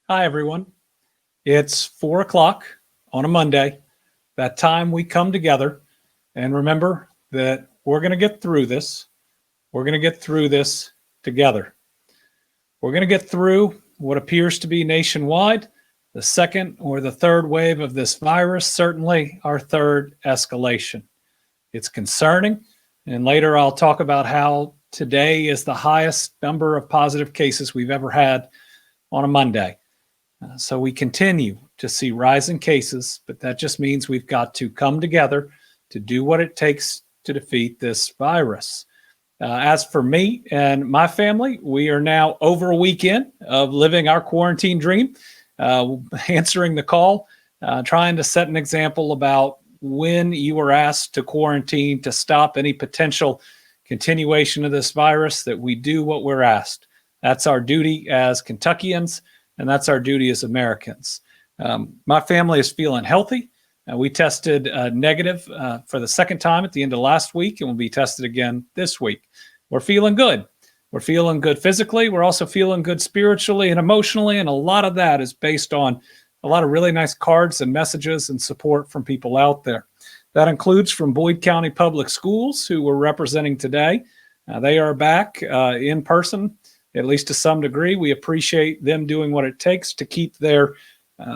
Hi, everyone. It's 4 o'clock on a Monday, that time we come together. And remember that we're going to get through this. We're going to get through this together. We're going to get through what appears to be nationwide, the second or the third wave of this virus, certainly our third escalation. It's concerning. And later I'll talk about how today is the highest number of positive cases we've ever had on a Monday. So we continue to see rising cases, but that just means we've got to come together to do what it takes to defeat this virus. As for me and my family, we are now over a weekend of living our quarantine dream, answering the call, trying to set an example about when you were asked to quarantine to stop any potential continuation of this virus, that we do what we're asked. That's our duty as Kentuckians. And that's our duty as Americans. My family is feeling healthy. We tested negative for the second time at the end of last week, and we'll be tested again this week. We're feeling good. We're feeling good physically. We're also feeling good spiritually and emotionally. And a lot of that is based on a lot of really nice cards and messages and support from people out there. That includes from Boyd County Public Schools, who we're representing today. They are back in person, at least to some degree. We appreciate them doing what it takes to keep their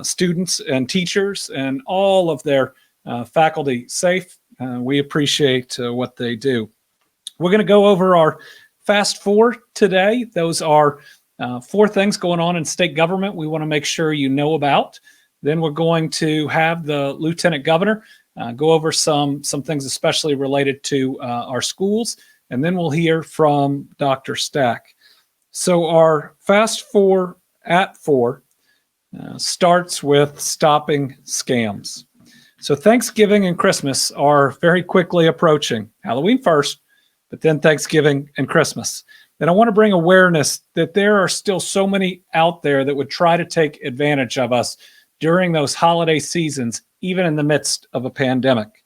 students and teachers and all of their faculty safe. We appreciate what they do. We're going to go over our Fast Four today. Those are 4 things going on in state government we want to make sure you know about. Then we're going to have the Lieutenant Governor go over some things especially related to our schools. And then we'll hear from Dr. Stack. So our Fast Four at 4 starts with stopping scams. So Thanksgiving and Christmas are very quickly approaching. Halloween first, but then Thanksgiving and Christmas. And I want to bring awareness that there are still so many out there that would try to take advantage of us during those holiday seasons, even in the midst of a pandemic.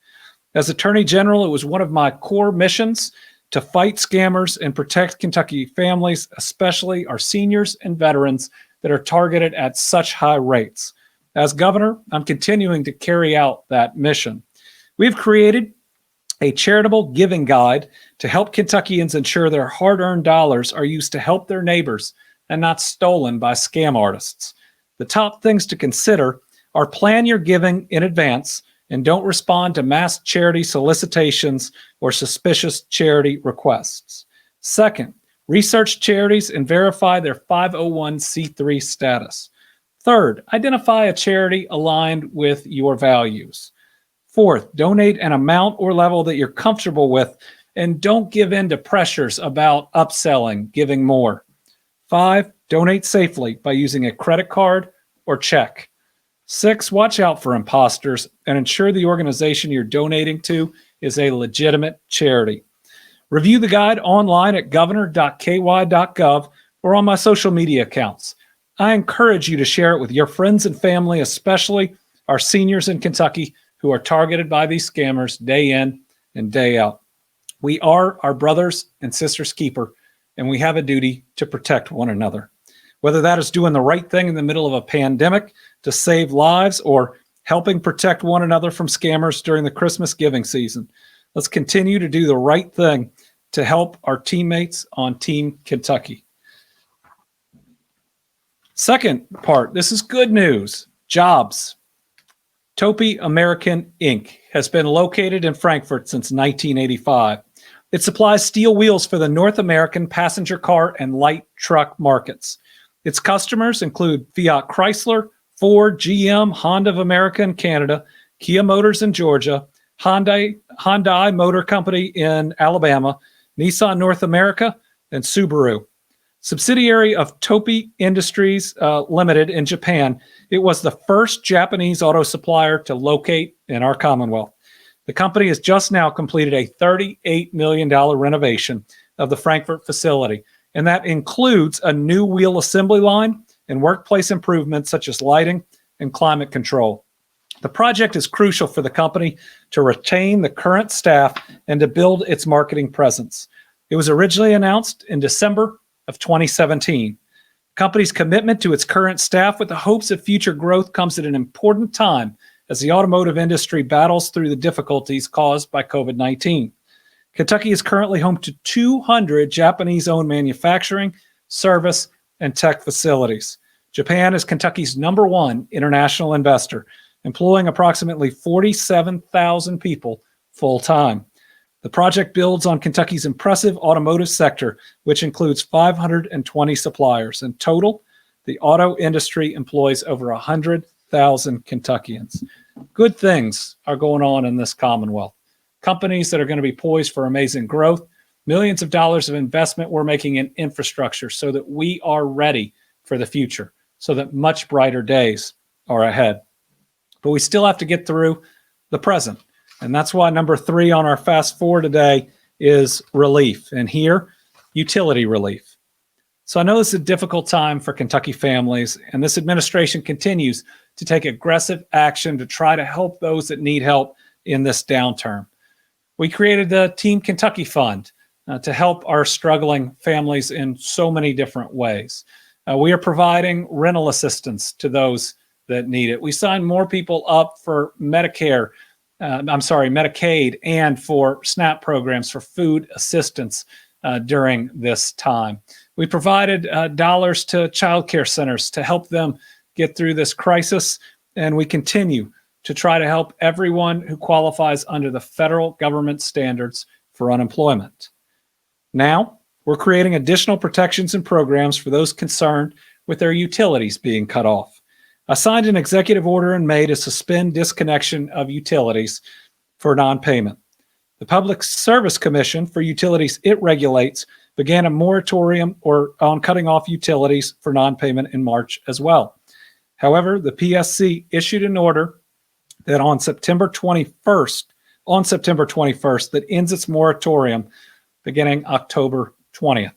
As Attorney General, it was one of my core missions to fight scammers and protect Kentucky families, especially our seniors and veterans that are targeted at such high rates. As governor, I'm continuing to carry out that mission. We've created a charitable giving guide to help Kentuckians ensure their hard-earned dollars are used to help their neighbors and not stolen by scam artists. The top things to consider are plan your giving in advance and don't respond to mass charity solicitations or suspicious charity requests. Second, research charities and verify their 501c3 status. Third, identify a charity aligned with your values. Fourth, donate an amount or level that you're comfortable with and don't give in to pressures about upselling, giving more. 5, donate safely by using a credit card or check. 6, watch out for imposters and ensure the organization you're donating to is a legitimate charity. Review the guide online at governor.ky.gov or on my social media accounts. I encourage you to share it with your friends and family, especially our seniors in Kentucky who are targeted by these scammers day in and day out. We are our brothers and sisters' keeper, and we have a duty to protect one another. Whether that is doing the right thing in the middle of a pandemic to save lives or helping protect one another from scammers during the Christmas giving season. Let's continue to do the right thing to help our teammates on Team Kentucky. Second part, this is good news. Jobs. Topi American Inc. has been located in Frankfort since 1985. It supplies steel wheels for the North American passenger car and light truck markets. Its customers include Fiat Chrysler, Ford, GM, Honda of America in Canada, Kia Motors in Georgia, Hyundai Motor Company in Alabama, Nissan North America, and Subaru. Subsidiary of Topi Industries Limited in Japan, it was the first Japanese auto supplier to locate in our Commonwealth. The company has just now completed a $38 million renovation of the Frankfort facility, and that includes a new wheel assembly line and workplace improvements such as lighting and climate control. The project is crucial for the company to retain the current staff and to build its marketing presence. It was originally announced in December of 2017. company's commitment to its current staff with the hopes of future growth comes at an important time as the automotive industry battles through the difficulties caused by COVID-19. Kentucky is currently home to 200 Japanese-owned manufacturing, service, and tech facilities. Japan is Kentucky's #1 international investor, employing approximately 47,000 people full-time. The project builds on Kentucky's impressive automotive sector, which includes 520 suppliers. In total, the auto industry employs over 100,000 Kentuckians. Good things are going on in this Commonwealth. Companies that are going to be poised for amazing growth, millions of dollars of investment we're making in infrastructure so that we are ready for the future, so that much brighter days are ahead. But we still have to get through the present. And that's why number 3 on our fast forward today is relief. And here, utility relief. So I know this is a difficult time for Kentucky families, and this administration continues to take aggressive action to try to help those that need help in this downturn. We created the Team Kentucky Fund to help our struggling families in so many different ways. We are providing rental assistance to those that need it. We signed more people up for Medicaid and for SNAP programs for food assistance during this time. We provided dollars to child care centers to help them get through this crisis, and we continue to try to help everyone who qualifies under the federal government standards for unemployment. Now, we're creating additional protections and programs for those concerned with their utilities being cut off. I signed an executive order in May to suspend disconnection of utilities for non-payment. The Public Service Commission for utilities it regulates began a moratorium on cutting off utilities for non-payment in March as well. However, the PSC issued an order that on September 21st, that ends its moratorium beginning October 20th.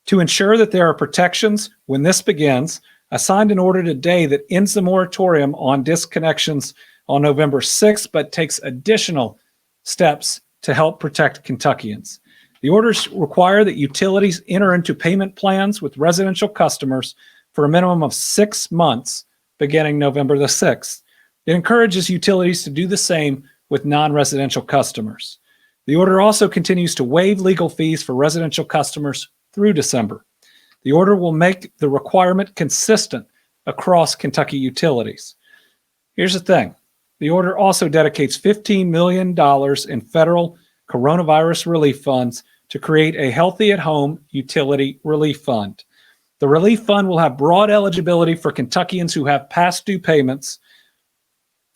To ensure that there are protections when this begins, I signed an order today that ends the moratorium on disconnections on November 6th, but takes additional steps to help protect Kentuckians. The orders require that utilities enter into payment plans with residential customers for a minimum of 6 months beginning November the 6th. It encourages utilities to do the same with non-residential customers. The order also continues to waive legal fees for residential customers through December. The order will make the requirement consistent across Kentucky utilities. Here's the thing. The order also dedicates $15 million in federal coronavirus relief funds to create a Healthy at Home utility relief fund. The relief fund will have broad eligibility for Kentuckians who have past due payments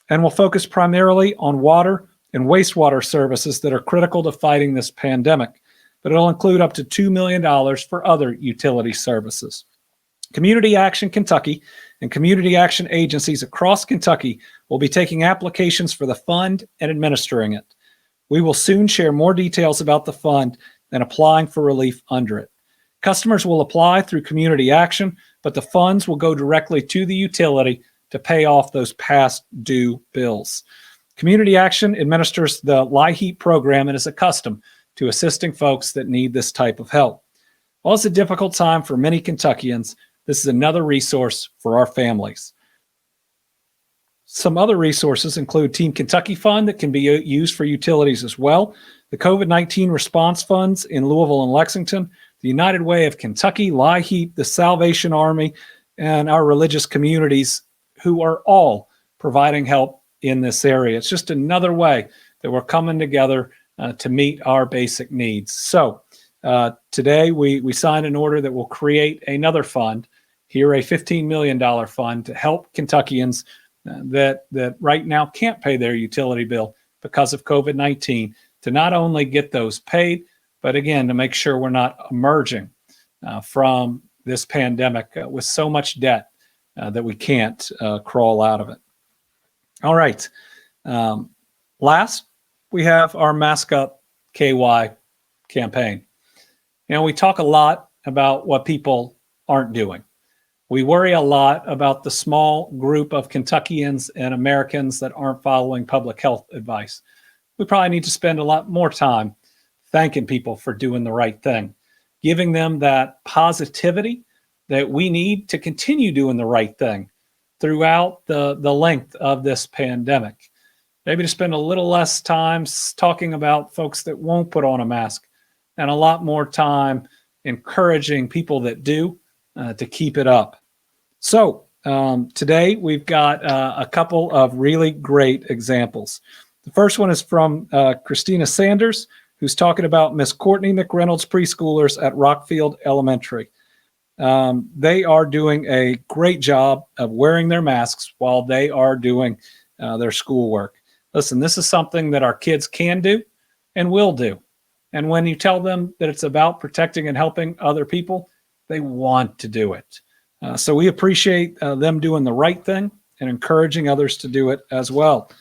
and will focus primarily on water and wastewater services that are critical to fighting this pandemic, but it'll include up to $2 million for other utility services. Community Action Kentucky and community action agencies across Kentucky will be taking applications for the fund and administering it. We will soon share more details about the fund and applying for relief under it. Customers will apply through Community Action, but the funds will go directly to the utility to pay off those past due bills. Community Action administers the LIHEAP program and is accustomed to assisting folks that need this type of help. While it's a difficult time for many Kentuckians, this is another resource for our families. Some other resources include Team Kentucky Fund that can be used for utilities as well, the COVID-19 response funds in Louisville and Lexington, the United Way of Kentucky, LIHEAP, the Salvation Army, and our religious communities who are all providing help in this area. It's just another way that we're coming together to meet our basic needs. So today we signed an order that will create another fund, here a $15 million fund to help Kentuckians that right now can't pay their utility bill because of COVID-19, to not only get those paid, but again, to make sure we're not emerging from this pandemic with so much debt that we can't crawl out of it. All right. Last, we have our Mask Up KY campaign. You know, we talk a lot about what people aren't doing. We worry a lot about the small group of Kentuckians and Americans that aren't following public health advice. We probably need to spend a lot more time thanking people for doing the right thing, giving them that positivity that we need to continue doing the right thing throughout the length of this pandemic. Maybe to spend a little less time talking about folks that won't put on a mask and a lot more time encouraging people that do to keep it up. So today we've got a couple of really great examples. The first one is from Christina Sanders, who's talking about Miss Courtney McReynolds preschoolers at Rockfield Elementary. They are doing a great job of wearing their masks while they are doing their schoolwork. Listen, this is something that our kids can do and will do. And when you tell them that it's about protecting and helping other people, they want to do it. So we appreciate them doing the right thing and encouraging others to do it as well.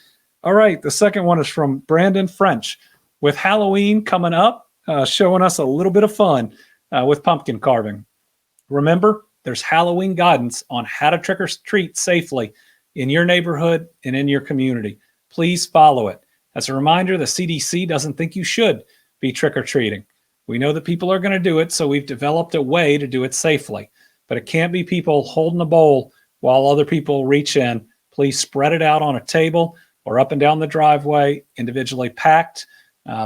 All right, the second one is from Brandon French. With Halloween coming up, showing us a little bit of fun with pumpkin carving. Remember, there's Halloween guidance on how to trick or treat safely in your neighborhood and in your community. Please follow it. As a reminder, the CDC doesn't think you should be trick-or-treating. We know that people are going to do it, so we've developed a way to do it safely. But it can't be people holding a bowl while other people reach in. Please spread it out on a table or up and down the driveway, individually packed.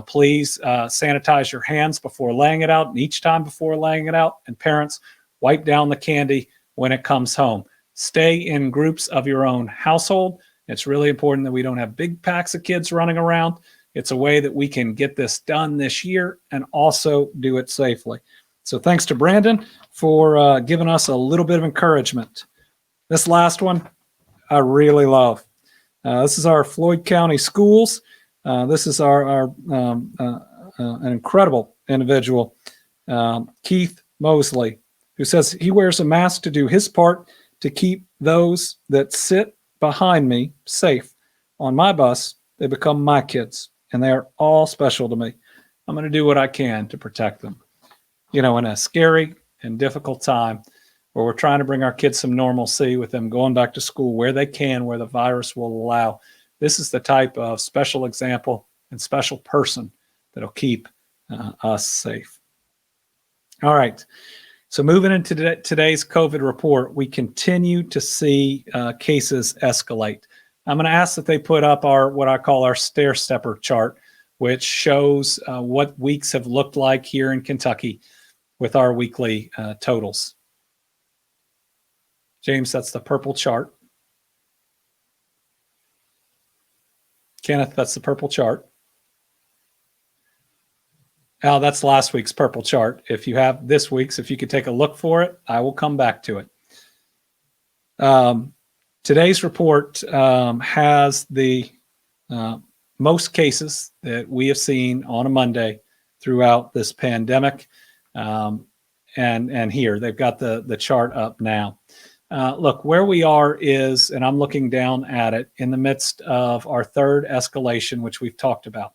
Please sanitize your hands before laying it out, and each time before laying it out. And parents, wipe down the candy when it comes home. Stay in groups of your own household. It's really important that we don't have big packs of kids running around. It's a way that we can get this done this year and also do it safely. So thanks to Brandon for giving us a little bit of encouragement. This last one, I really love. This is our Floyd County Schools. This is our an incredible individual, Keith Mosley, who says he wears a mask to do his part to keep those that sit behind me safe. On my bus, they become my kids, and they are all special to me. I'm going to do what I can to protect them. You know, in a scary and difficult time where we're trying to bring our kids some normalcy with them going back to school where they can, where the virus will allow, this is the type of special example and special person that'll keep us safe. All right. So moving into today's COVID report, we continue to see cases escalate. I'm going to ask that they put up our what I call our stair-stepper chart, which shows what weeks have looked like here in Kentucky with our weekly totals. James, that's the purple chart. Kenneth, that's the purple chart. Al, that's last week's purple chart. If you have this week's, if you could take a look for it, I will come back to it. Today's report has the most cases that we have seen on a Monday throughout this pandemic. And here, they've got the chart up now. Look, where we are is, and I'm looking down at it, in the midst of our third escalation, which we've talked about.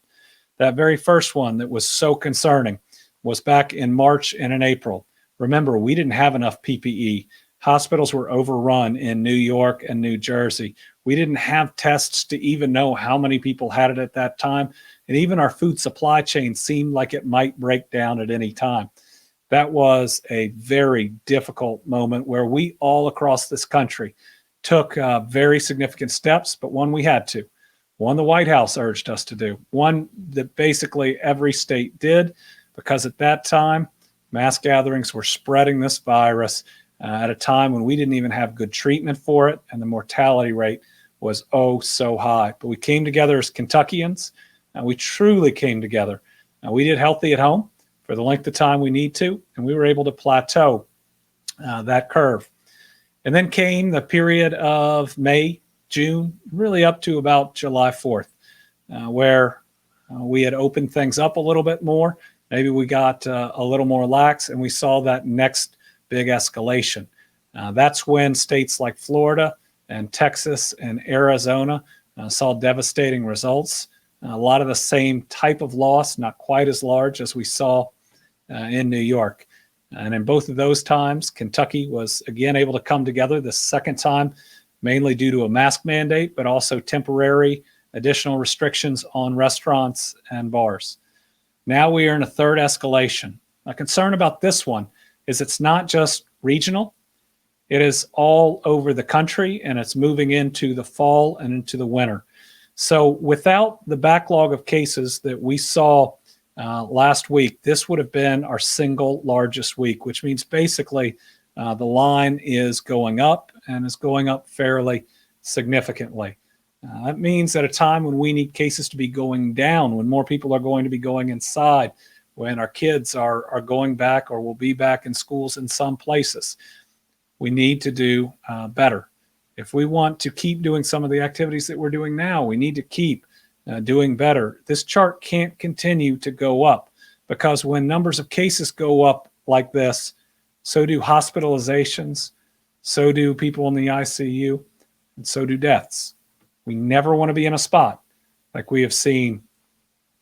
That very first one that was so concerning was back in March and in April. Remember, we didn't have enough PPE. Hospitals were overrun in New York and New Jersey. We didn't have tests to even know how many people had it at that time. And even our food supply chain seemed like it might break down at any time. That was a very difficult moment where we all across this country took very significant steps, but one we had to. One the White House urged us to do. One that basically every state did, because at that time, mass gatherings were spreading this virus at a time when we didn't even have good treatment for it, and the mortality rate was oh so high. But we came together as Kentuckians, and we truly came together. We did healthy at home for the length of time we need to, and we were able to plateau that curve. And then came the period of May, June, really up to about July 4th, where we had opened things up a little bit more. Maybe we got a little more lax, and we saw that next big escalation. That's when states like Florida and Texas and Arizona saw devastating results. A lot of the same type of loss, not quite as large as we saw in New York. And in both of those times, Kentucky was again able to come together the second time, mainly due to a mask mandate, but also temporary additional restrictions on restaurants and bars. Now we are in a third escalation. My concern about this one is it's not just regional, It is all over the country, and it's moving into the fall and into the winter. So without the backlog of cases that we saw last week, this would have been our single largest week, which means basically the line is going up and is going up fairly significantly. That means at a time when we need cases to be going down, when more people are going to be going inside, when our kids are going back or will be back in schools in some places, we need to do better. If we want to keep doing some of the activities that we're doing now, we need to keep doing better. This chart can't continue to go up, because when numbers of cases go up like this, so do hospitalizations, so do people in the ICU, and so do deaths. We never want to be in a spot like we have seen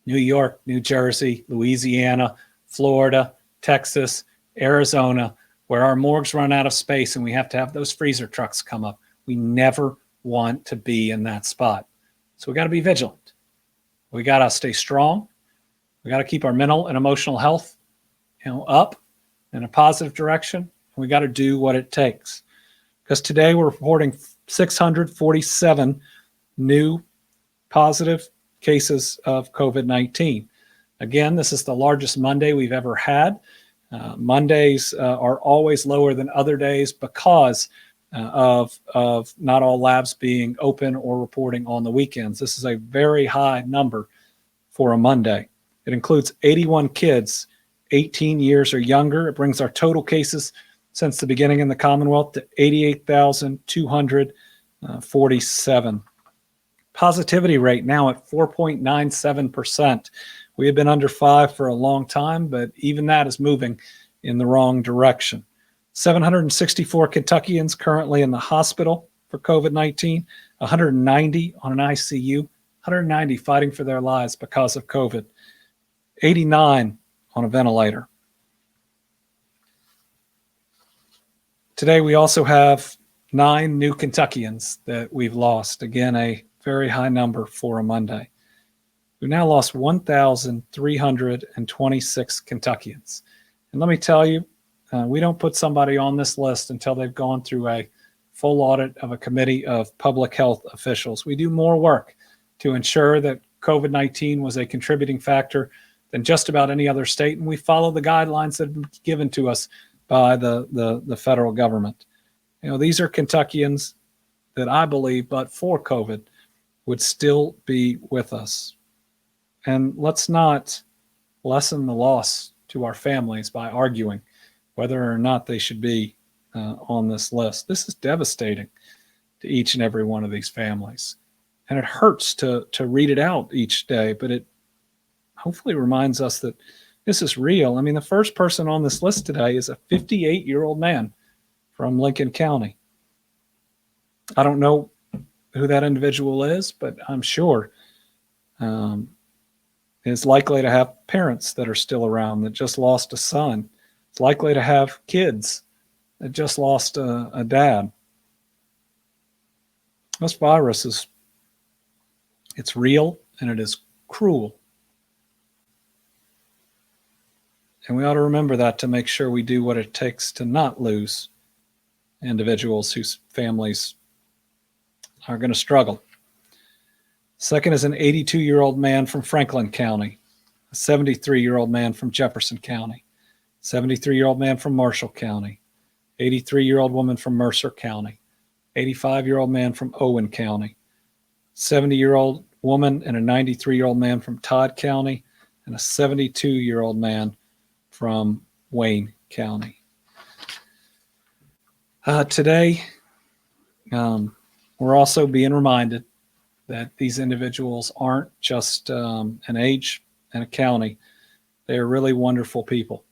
New York, New Jersey, Louisiana, Florida, Texas, Arizona, where our morgues run out of space and we have to have those freezer trucks come up. We never want to be in that spot. So we got to be vigilant. We got to stay strong. We got to keep our mental and emotional health, up in a positive direction. And we got to do what it takes. Because today we're reporting 647 new positive cases of COVID-19. Again, this is the largest Monday we've ever had. Mondays are always lower than other days because of not all labs being open or reporting on the weekends. This is a very high number for a Monday. It includes 81 kids 18 years or younger. It brings our total cases since the beginning in the Commonwealth to 88,247. Positivity rate now at 4.97%. We have been under 5 for a long time, but even that is moving in the wrong direction. 764 Kentuckians currently in the hospital for COVID-19, 190 on an ICU, 190 fighting for their lives because of COVID, 89 on a ventilator. Today we also have 9 new Kentuckians that we've lost. Again, a very high number for a Monday. We've now lost 1,326 Kentuckians. And let me tell you, we don't put somebody on this list until they've gone through a full audit of a committee of public health officials. We do more work to ensure that COVID-19 was a contributing factor than just about any other state, and we follow the guidelines that have been given to us by the federal government. These are Kentuckians that I believe, but for COVID, would still be with us. And let's not lessen the loss to our families by arguing whether or not they should be on this list. This is devastating to each and every one of these families. And it hurts to read it out each day, but it hopefully reminds us that this is real. I mean, the first person on this list today is a 58-year-old man from Lincoln County. I don't know who that individual is, but I'm sure is likely to have parents that are still around that just lost a son. It's likely to have kids that just lost a dad. This virus it's real and it is cruel. And we ought to remember that to make sure we do what it takes to not lose individuals whose families are going to struggle. Second is an 82-year-old man from Franklin County, a 73-year-old man from Jefferson County, 73-year-old man from Marshall County, 83-year-old woman from Mercer County, 85-year-old man from Owen County, 70-year-old woman and a 93-year-old man from Todd County, and a 72-year-old man from Wayne County. Today, we're also being reminded that these individuals aren't just an age and a county. They are really wonderful people.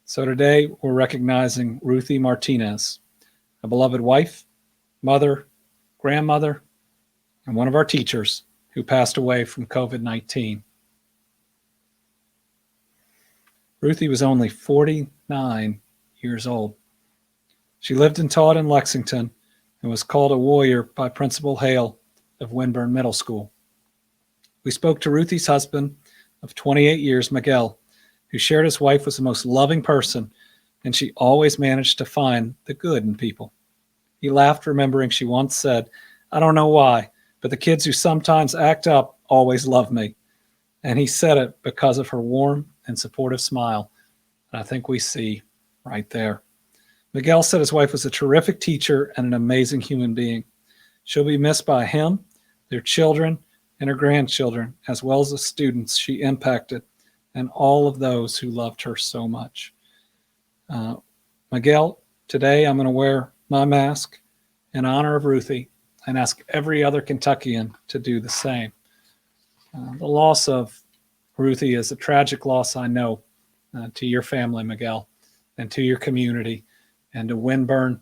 So today we're recognizing Ruthie Martinez, a beloved wife, mother, grandmother, and one of our teachers who passed away from COVID-19. Ruthie was only 49 years old. She lived and taught in Lexington and was called a warrior by Principal Hale of Winburn Middle School. We spoke to Ruthie's husband of 28 years, Miguel, who shared his wife was the most loving person, and she always managed to find the good in people. He laughed, remembering she once said, "I don't know why, but the kids who sometimes act up always love me." And he said it because of her warm and supportive smile. And I think we see right there. Miguel said his wife was a terrific teacher and an amazing human being. She'll be missed by him, their children, and her grandchildren, as well as the students she impacted and all of those who loved her so much. Miguel, today I'm going to wear my mask in honor of Ruthie and ask every other Kentuckian to do the same. The loss of Ruthie is a tragic loss, I know, to your family, Miguel, and to your community, and to Winburn,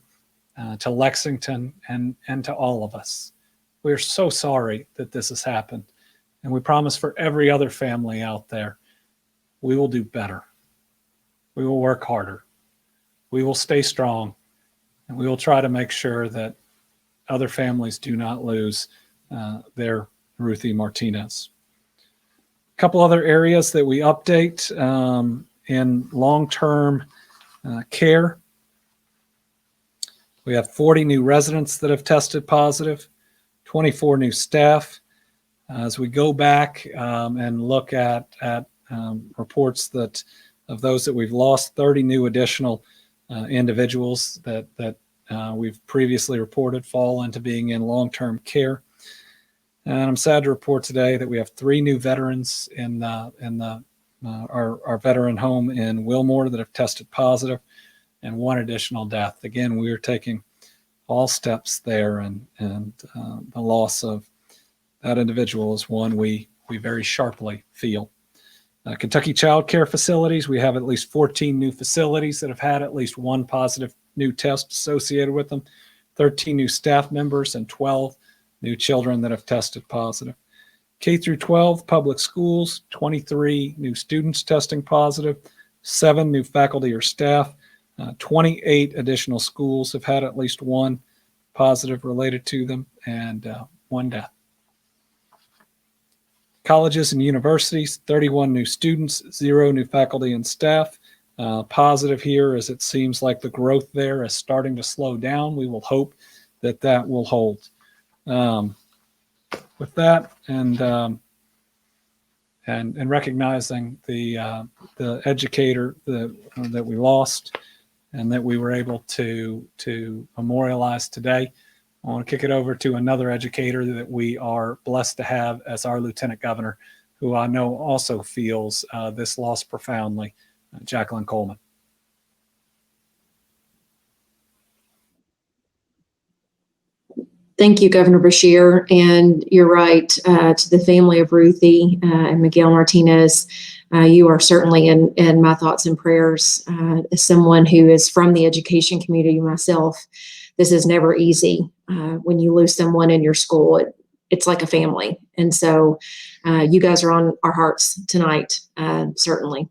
to Lexington, and to all of us. We're so sorry that this has happened, and we promise for every other family out there, we will do better. We will work harder. We will stay strong, and we will try to make sure that other families do not lose their Ruthie Martinez. A couple other areas that we update in long-term care. We have 40 new residents that have tested positive, 24 new staff. As we go back and look at reports that of those that we've lost, 30 new additional individuals that we've previously reported fall into being in long-term care. And I'm sad to report today that we have 3 new veterans in our veteran home in Wilmore that have tested positive, and 1 additional death. Again, we are taking all steps there, and the loss of that individual is one we very sharply feel. Kentucky Child Care Facilities, we have at least 14 new facilities that have had at least 1 positive new test associated with them, 13 new staff members, and 12 new children that have tested positive. K through 12 public schools, 23 new students testing positive, 7 new faculty or staff, 28 additional schools have had at least 1 positive related to them, and 1 death. Colleges and universities, 31 new students, 0 new faculty and staff. Positive here, as it seems like the growth there is starting to slow down. We will hope that that will hold. With that, and recognizing the educator that we lost and that we were able to memorialize today, I want to kick it over to another educator that we are blessed to have as our Lieutenant Governor, who I know also feels this loss profoundly, Jacqueline Coleman. Thank you, Governor Beshear. And you're right, to the family of Ruthie and Miguel Martinez, you are certainly in my thoughts and prayers. As someone who is from the education community myself, this is never easy. When you lose someone in your school, it's like a family. And so you guys are on our hearts tonight, certainly.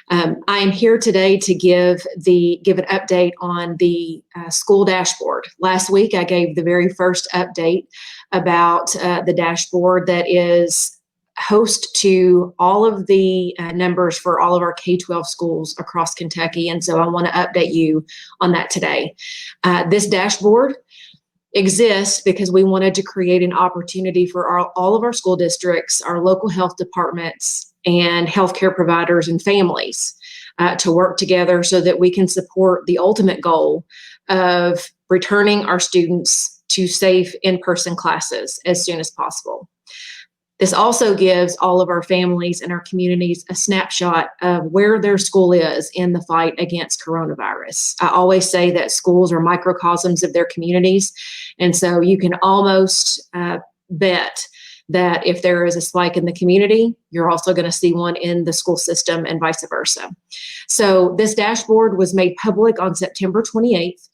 I am here today to give an update on the school dashboard. Last week, I gave the very first update about the dashboard that is host to all of the numbers for all of our K-12 schools across Kentucky. And so I want to update you on that today. This dashboard exists because we wanted to create an opportunity for all of our school districts, our local health departments, and healthcare providers and families to work together so that we can support the ultimate goal of returning our students to safe in-person classes as soon as possible. This also gives all of our families and our communities a snapshot of where their school is in the fight against coronavirus. I always say that schools are microcosms of their communities, and so you can almost bet that if there is a spike in the community, you're also going to see one in the school system and vice versa. So this dashboard was made public on September 28th.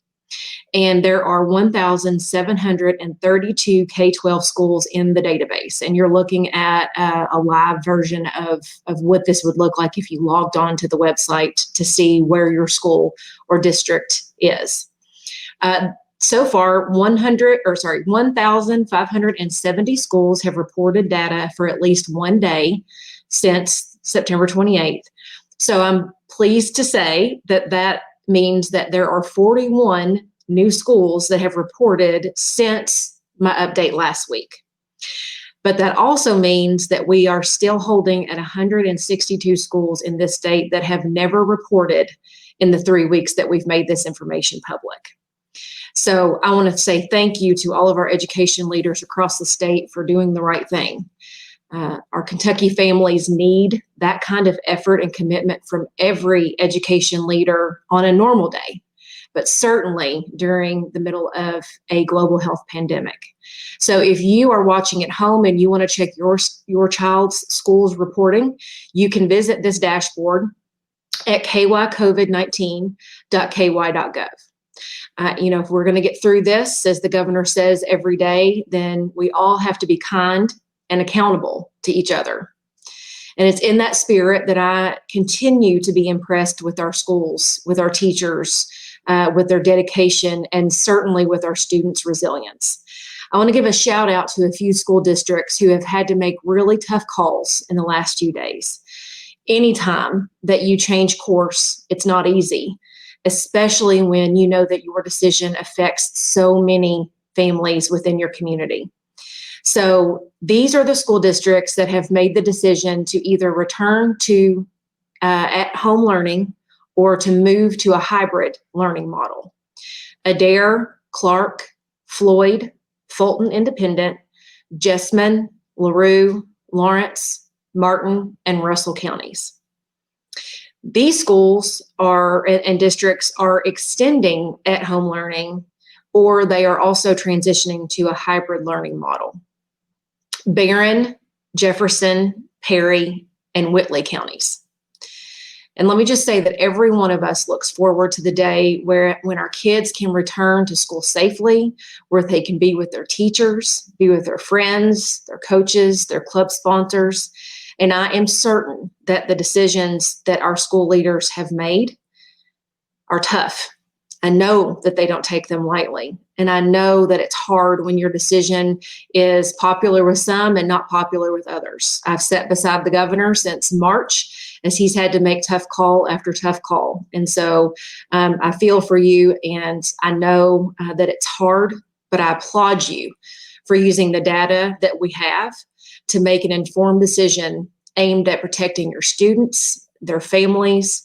And there are 1,732 K-12 schools in the database. And you're looking at a live version of what this would look like if you logged on to the website to see where your school or district is. So far, 1,570 schools have reported data for at least 1 day since September 28th. So I'm pleased to say that means that there are 41 new schools that have reported since my update last week. But that also means that we are still holding at 162 schools in this state that have never reported in the 3 weeks that we've made this information public. So I want to say thank you to all of our education leaders across the state for doing the right thing. Our Kentucky families need that kind of effort and commitment from every education leader on a normal day, but certainly during the middle of a global health pandemic. So if you are watching at home and you want to check your child's school's reporting, you can visit this dashboard at kycovid19.ky.gov. If we're going to get through this, as the governor says every day, then we all have to be kind and accountable to each other. And it's in that spirit that I continue to be impressed with our schools, with our teachers, with their dedication, and certainly with our students' resilience. I want to give a shout out to a few school districts who have had to make really tough calls in the last few days. Anytime that you change course, it's not easy, especially when you know that your decision affects so many families within your community. So these are the school districts that have made the decision to either return to at-home learning or to move to a hybrid learning model. Adair, Clark, Floyd, Fulton Independent, Jessamine, LaRue, Lawrence, Martin, and Russell counties. These schools and districts are extending at-home learning, or they are also transitioning to a hybrid learning model. Barron, Jefferson, Perry, and Whitley counties. And let me just say that every one of us looks forward to the day when our kids can return to school safely, where they can be with their teachers, be with their friends, their coaches, their club sponsors. And I am certain that the decisions that our school leaders have made are tough. I know that they don't take them lightly. And I know that it's hard when your decision is popular with some and not popular with others. I've sat beside the governor since March as he's had to make tough call after tough call. And so I feel for you, and I know that it's hard, but I applaud you for using the data that we have to make an informed decision aimed at protecting your students, their families,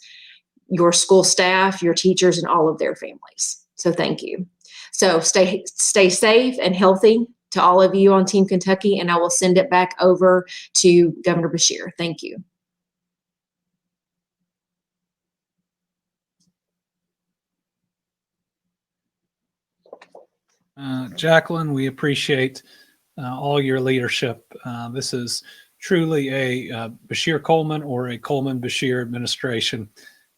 your school staff, your teachers, and all of their families. So thank you. So stay safe and healthy to all of you on Team Kentucky, and I will send it back over to Governor Beshear. Thank you. Jacqueline, we appreciate all your leadership. This is truly a Beshear Coleman or a Coleman Beshear administration.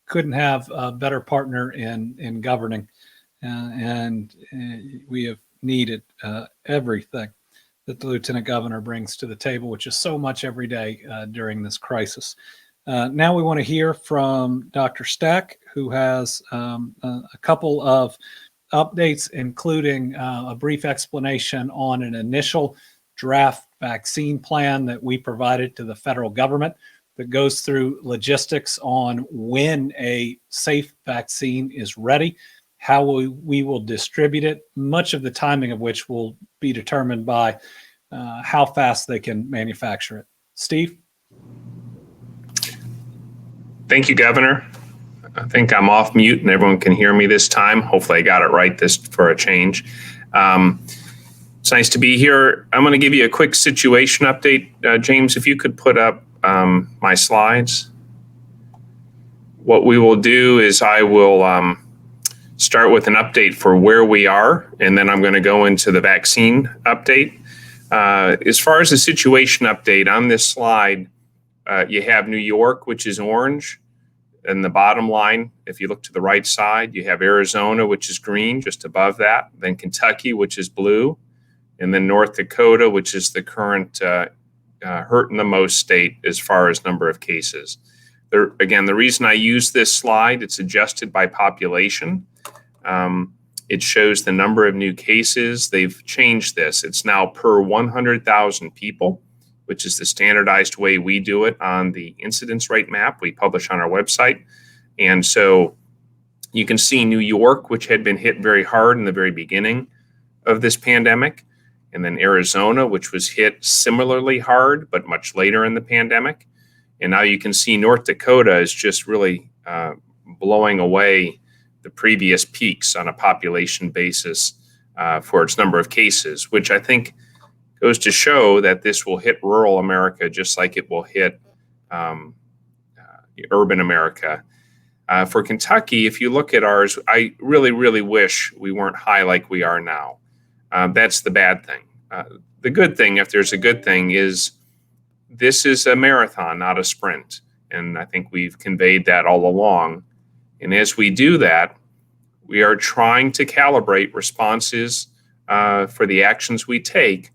Couldn't have a better partner in governing, and we have needed everything that the Lieutenant Governor brings to the table, which is so much every day during this crisis. Now we want to hear from Dr. Stack, who has a couple of updates, including a brief explanation on an initial draft vaccine plan that we provided to the federal government that goes through logistics on when a safe vaccine is ready, how we will distribute it, much of the timing of which will be determined by how fast they can manufacture it. Steve? Thank you, Governor. I think I'm off mute and everyone can hear me this time. Hopefully I got it right this for a change. It's nice to be here. I'm going to give you a quick situation update. James, if you could put up my slides. What we will do is I will start with an update for where we are, and then I'm going to go into the vaccine update. As far as the situation update on this slide, you have New York, which is orange. And the bottom line, if you look to the right side, you have Arizona, which is green, just above that. Then Kentucky, which is blue. And then North Dakota, which is the current hurting the most state as far as number of cases. Again, the reason I use this slide, it's adjusted by population. It shows the number of new cases. They've changed this. It's now per 100,000 people, which is the standardized way we do it on the incidence rate map we publish on our website. And so You can see New York, which had been hit very hard in the very beginning of this pandemic, and then Arizona, which was hit similarly hard, but much later in the pandemic. And now you can see North Dakota is just really blowing away the previous peaks on a population basis for its number of cases, which I think goes to show that this will hit rural America just like it will hit urban America. For Kentucky, if you look at ours, I really, really wish we weren't high like we are now. That's the bad thing. The good thing, if there's a good thing, is this is a marathon, not a sprint. And I think we've conveyed that all along. And as we do that, we are trying to calibrate responses for the actions we take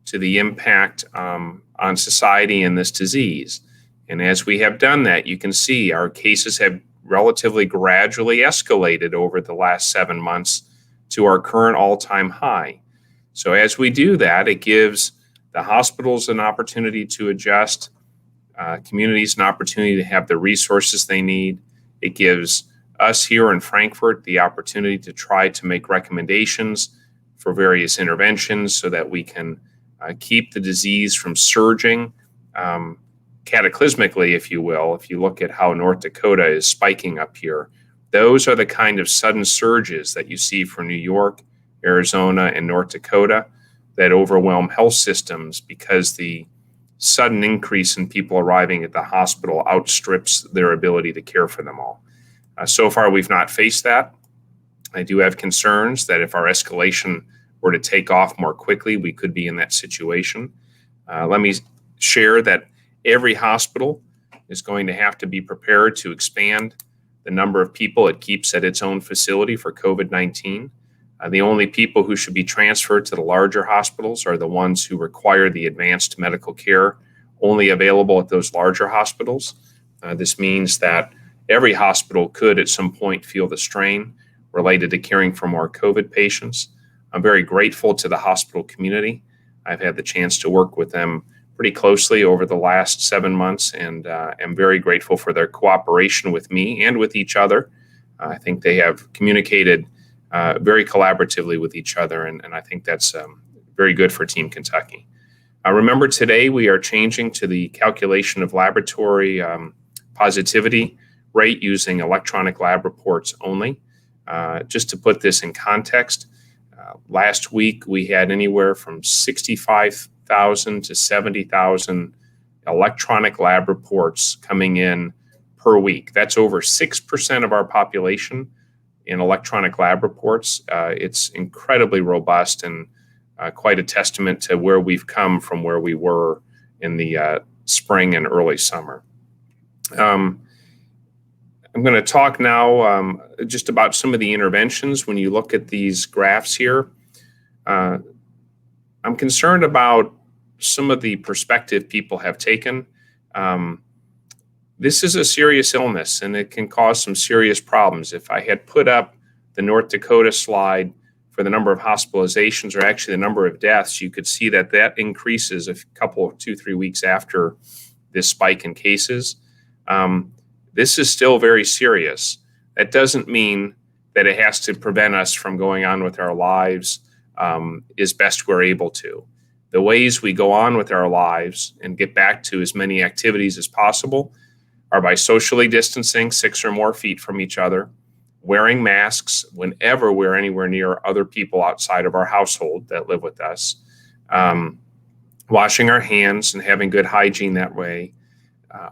to the impact on society and this disease. And as we have done that, you can see our cases have relatively gradually escalated over the last 7 months to our current all-time high. So as we do that, it gives the hospitals an opportunity to adjust, communities an opportunity to have the resources they need. It gives us here in Frankfurt the opportunity to try to make recommendations for various interventions so that we can keep the disease from surging cataclysmically, if you will. If you look at how North Dakota is spiking up here, those are the kind of sudden surges that you see for New York, Arizona, and North Dakota that overwhelm health systems because the sudden increase in people arriving at the hospital outstrips their ability to care for them all. So far, we've not faced that. I do have concerns that if our escalation were to take off more quickly, we could be in that situation. Let me share that every hospital is going to have to be prepared to expand the number of people it keeps at its own facility for COVID-19. The only people who should be transferred to the larger hospitals are the ones who require the advanced medical care only available at those larger hospitals. This means that every hospital could at some point feel the strain related to caring for more COVID patients. I'm very grateful to the hospital community. I've had the chance to work with them pretty closely over the last 7 months, and am very grateful for their cooperation with me and with each other. I think they have communicated very collaboratively with each other, and I think that's very good for Team Kentucky. Remember, today we are changing to the calculation of laboratory positivity rate using electronic lab reports only. Just to put this in context, last week we had anywhere from 65,000 to 70,000 electronic lab reports coming in per week. That's over 6% of our population in electronic lab reports. It's incredibly robust and quite a testament to where we've come from where we were in the spring and early summer. I'm going to talk now just about some of the interventions. When you look at these graphs here, I'm concerned about some of the perspective people have taken. This is a serious illness and it can cause some serious problems. If I had put up the North Dakota slide for the number of hospitalizations, or actually the number of deaths, you could see that that increases a couple, 2-3 weeks after this spike in cases. This is still very serious. That doesn't mean that it has to prevent us from going on with our lives as best we're able to. The ways we go on with our lives and get back to as many activities as possible are by socially distancing 6 or more feet from each other, wearing masks whenever we're anywhere near other people outside of our household that live with us, washing our hands and having good hygiene that way.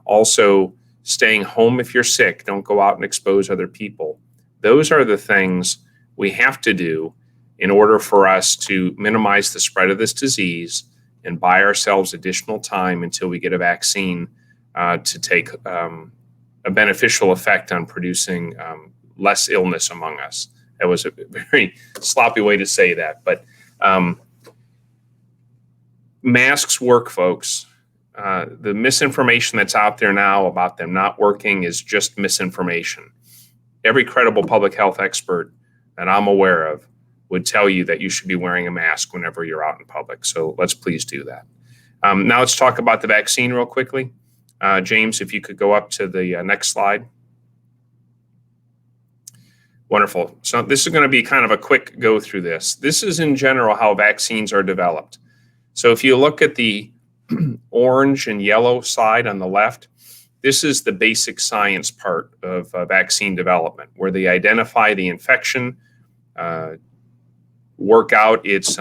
Also, staying home if you're sick. Don't go out and expose other people. Those are the things we have to do in order for us to minimize the spread of this disease and buy ourselves additional time until we get a vaccine to take a beneficial effect on producing less illness among us. That was a very sloppy way to say that, but masks work, folks. The misinformation that's out there now about them not working is just misinformation. Every credible public health expert that I'm aware of would tell you that you should be wearing a mask whenever you're out in public. So let's please do that. Now let's talk about the vaccine real quickly. James, if you could go up to the next slide. Wonderful. So this is going to be kind of a quick go through this. This is in general how vaccines are developed. So if you look at the orange and yellow side on the left, this is the basic science part of vaccine development, where they identify the infection, work out its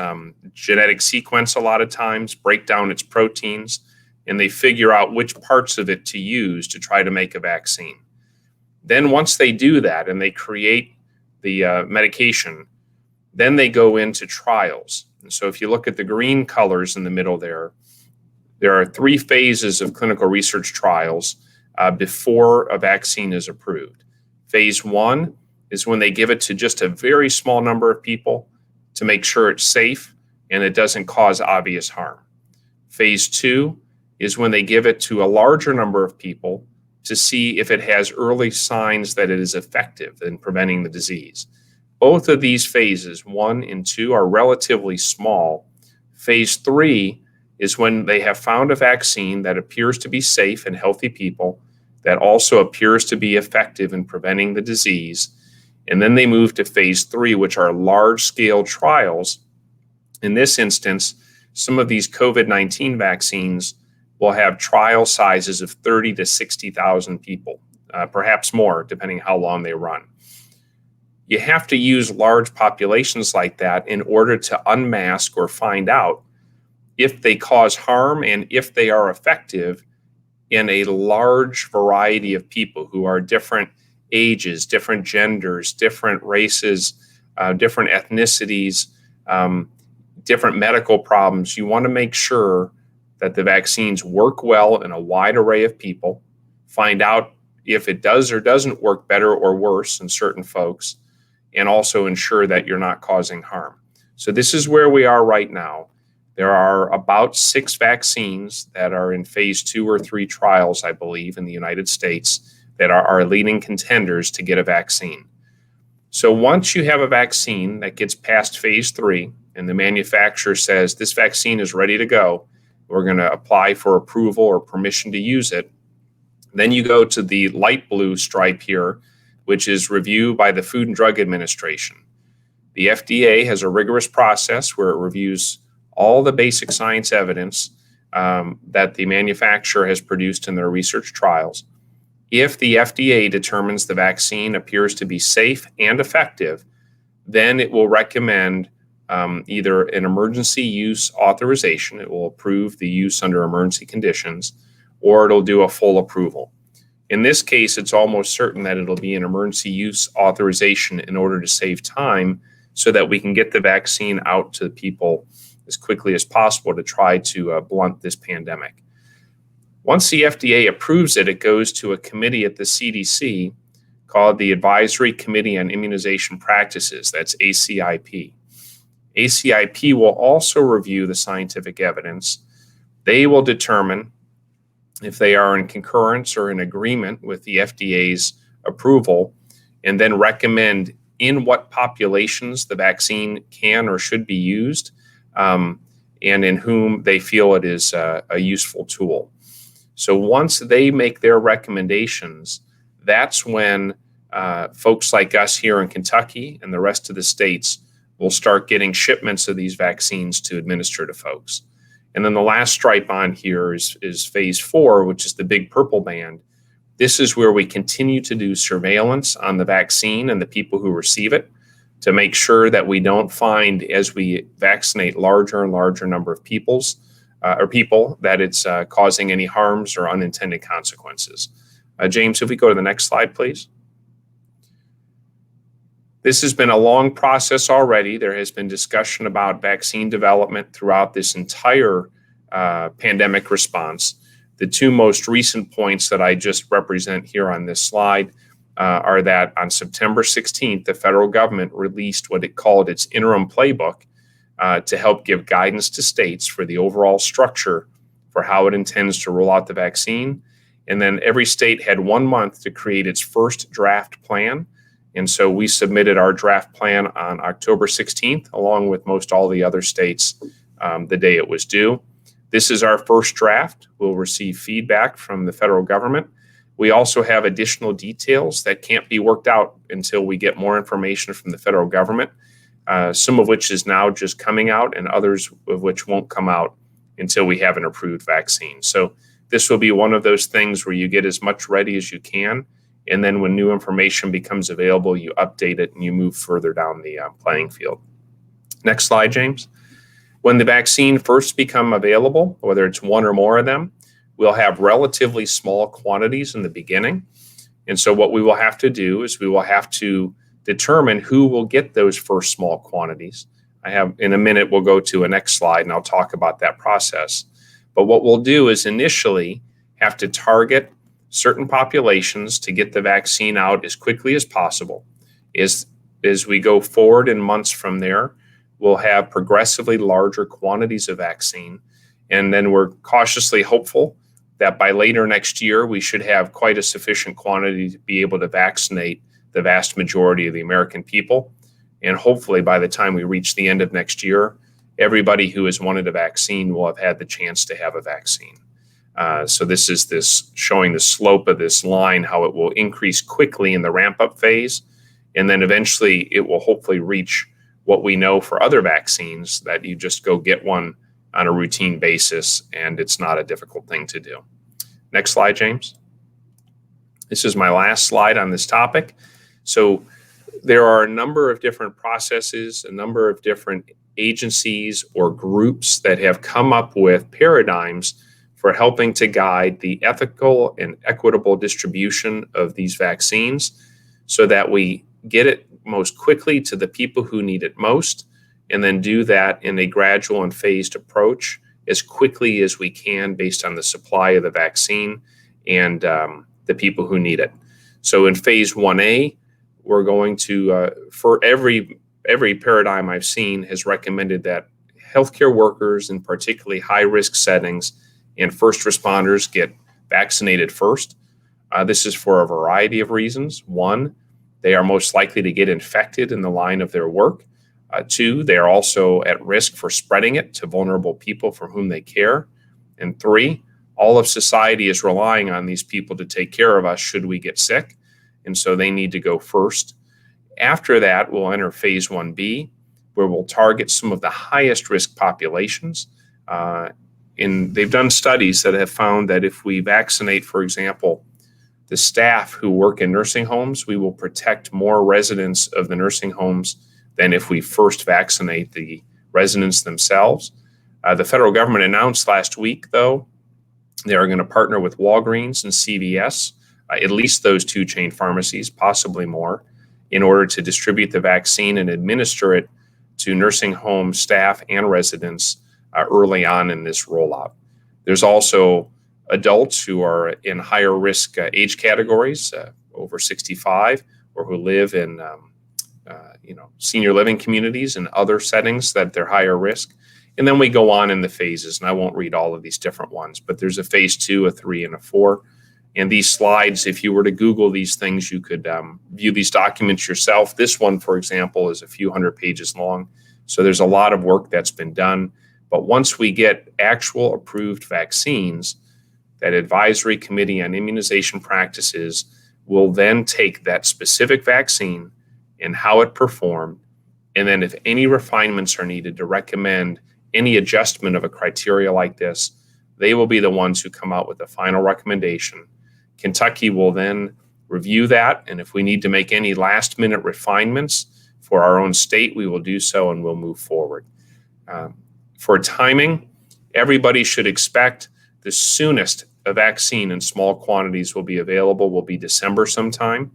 genetic sequence a lot of times, break down its proteins, and they figure out which parts of it to use to try to make a vaccine. Then once they do that and they create the medication, then they go into trials. And so if you look at the green colors in the middle there are 3 phases of clinical research trials before a vaccine is approved. Phase 1 is when they give it to just a very small number of people to make sure it's safe and it doesn't cause obvious harm. Phase 2 is when they give it to a larger number of people to see if it has early signs that it is effective in preventing the disease. Both of these phases, 1 and 2, are relatively small. Phase 3 is when they have found a vaccine that appears to be safe in healthy people, that also appears to be effective in preventing the disease. And then they move to phase 3, which are large-scale trials. In this instance, some of these COVID-19 vaccines will have trial sizes of 30 to 60,000 people, perhaps more, depending how long they run. You have to use large populations like that in order to unmask or find out if they cause harm and if they are effective in a large variety of people who are different ages, different genders, different races, different ethnicities, different medical problems. You want to make sure that the vaccines work well in a wide array of people, find out if it does or doesn't work better or worse in certain folks, and also ensure that you're not causing harm. So this is where we are right now. There are about 6 vaccines that are in phase 2 or 3 trials, I believe, in the United States that are our leading contenders to get a vaccine. So once you have a vaccine that gets past phase 3 and the manufacturer says this vaccine is ready to go, we're going to apply for approval or permission to use it, then you go to the light blue stripe here, which is review by the Food and Drug Administration. The FDA has a rigorous process where it reviews all the basic science evidence that the manufacturer has produced in their research trials. If the FDA determines the vaccine appears to be safe and effective, then it will recommend either an emergency use authorization, it will approve the use under emergency conditions, or it'll do a full approval. In this case, it's almost certain that it'll be an emergency use authorization in order to save time so that we can get the vaccine out to people as quickly as possible to try to blunt this pandemic. Once the FDA approves it, it goes to a committee at the CDC called the Advisory Committee on Immunization Practices, that's ACIP. ACIP will also review the scientific evidence. They will determine if they are in concurrence or in agreement with the FDA's approval, and then recommend in what populations the vaccine can or should be used, and in whom they feel it is a useful tool. So once they make their recommendations, that's when folks like us here in Kentucky and the rest of the states will start getting shipments of these vaccines to administer to folks. And then the last stripe on here is phase 4, which is the big purple band. This is where we continue to do surveillance on the vaccine and the people who receive it to make sure that we don't find, as we vaccinate larger and larger number of people, that it's causing any harms or unintended consequences. James, if we go to the next slide, please. This has been a long process already. There has been discussion about vaccine development throughout this entire pandemic response. The 2 most recent points that I just represent here on this slide are that on September 16th, the federal government released what it called its interim playbook to help give guidance to states for the overall structure for how it intends to roll out the vaccine. And then every state had 1 month to create its first draft plan. And so we submitted our draft plan on October 16th, along with most all the other states, the day it was due. This is our first draft. We'll receive feedback from the federal government. We also have additional details that can't be worked out until we get more information from the federal government, some of which is now just coming out and others of which won't come out until we have an approved vaccine. So this will be one of those things where you get as much ready as you can, and then when new information becomes available, you update it and you move further down the playing field. Next slide, James. When the vaccine first become available, whether it's one or more of them, we'll have relatively small quantities in the beginning. And so what we will have to do is we will have to determine who will get those first small quantities. In a minute, we'll go to a next slide and I'll talk about that process. But what we'll do is initially have to target certain populations to get the vaccine out as quickly as possible. As we go forward in months from there, we'll have progressively larger quantities of vaccine. And then we're cautiously hopeful that by later next year, we should have quite a sufficient quantity to be able to vaccinate the vast majority of the American people. And hopefully by the time we reach the end of next year, everybody who has wanted a vaccine will have had the chance to have a vaccine. So this is showing the slope of this line, how it will increase quickly in the ramp-up phase. And then eventually it will hopefully reach what we know for other vaccines, that you just go get one on a routine basis, and it's not a difficult thing to do. Next slide, James. This is my last slide on this topic. So there are a number of different processes, a number of different agencies or groups that have come up with paradigms for helping to guide the ethical and equitable distribution of these vaccines so that we get it most quickly to the people who need it most, and then do that in a gradual and phased approach as quickly as we can based on the supply of the vaccine and the people who need it. So in phase 1A, we're going to, for every paradigm I've seen has recommended that healthcare workers in particularly high-risk settings and first responders get vaccinated first. This is for a variety of reasons. One, they are most likely to get infected in the line of their work. Two, they are also at risk for spreading it to vulnerable people for whom they care. And three, all of society is relying on these people to take care of us should we get sick. And so they need to go first. After that, we'll enter phase 1B, where we'll target some of the highest risk populations. They've done studies that have found that if we vaccinate, for example, the staff who work in nursing homes, we will protect more residents of the nursing homes than if we first vaccinate the residents themselves. The federal government announced last week, though, they are going to partner with Walgreens and CVS, at least those two chain pharmacies, possibly more, in order to distribute the vaccine and administer it to nursing home staff and residents early on in this rollout. There's also adults who are in higher risk age categories, over 65, or who live in senior living communities and other settings that they're higher risk. And then we go on in the phases, and I won't read all of these different ones, but there's a phase 2, a 3, and a 4. And these slides, if you were to Google these things, you could view these documents yourself. This one, for example, is a few hundred pages long. So there's a lot of work that's been done. But once we get actual approved vaccines, that advisory committee on immunization practices will then take that specific vaccine and how it performed. And then if any refinements are needed to recommend any adjustment of a criteria like this, they will be the ones who come out with the final recommendation. Kentucky will then review that, and if we need to make any last-minute refinements for our own state, we will do so and we'll move forward. For timing, everybody should expect the soonest a vaccine in small quantities will be available will be December sometime.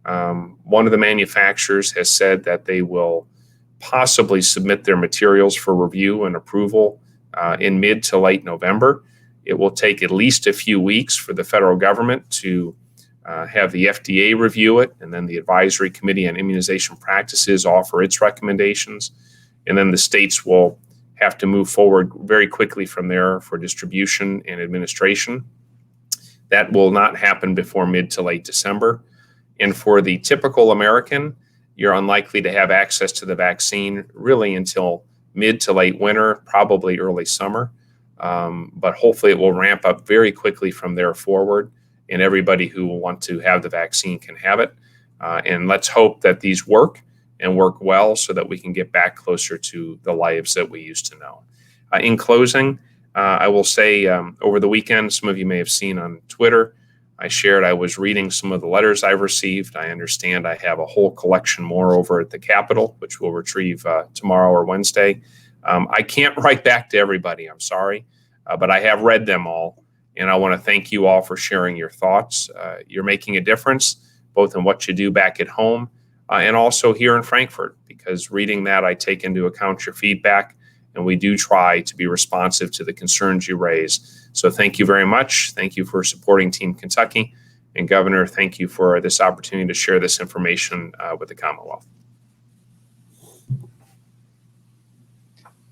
One of the manufacturers has said that they will possibly submit their materials for review and approval in mid to late November. It will take at least a few weeks for the federal government to have the FDA review it, and then the Advisory Committee on Immunization Practices offer its recommendations. And then the states will have to move forward very quickly from there for distribution and administration. That will not happen before mid to late December. And for the typical American, you're unlikely to have access to the vaccine really until mid to late winter, probably early summer. But hopefully it will ramp up very quickly from there forward. and everybody who will want to have the vaccine can have it. And let's hope that these work and work well so that we can get back closer to the lives that we used to know. In closing, I will say over the weekend, some of you may have seen on Twitter, I was reading some of the letters I've received. I understand I have a whole collection more over at the Capitol, which we'll retrieve tomorrow or Wednesday. I can't write back to everybody, I'm sorry, but I have read them all. And I want to thank you all for sharing your thoughts. You're making a difference, both in what you do back at home and also here in Frankfurt, because reading that, I take into account your feedback, and we do try to be responsive to the concerns you raise. So thank you very much. Thank you for supporting Team Kentucky. And Governor, thank you for this opportunity to share this information with the Commonwealth.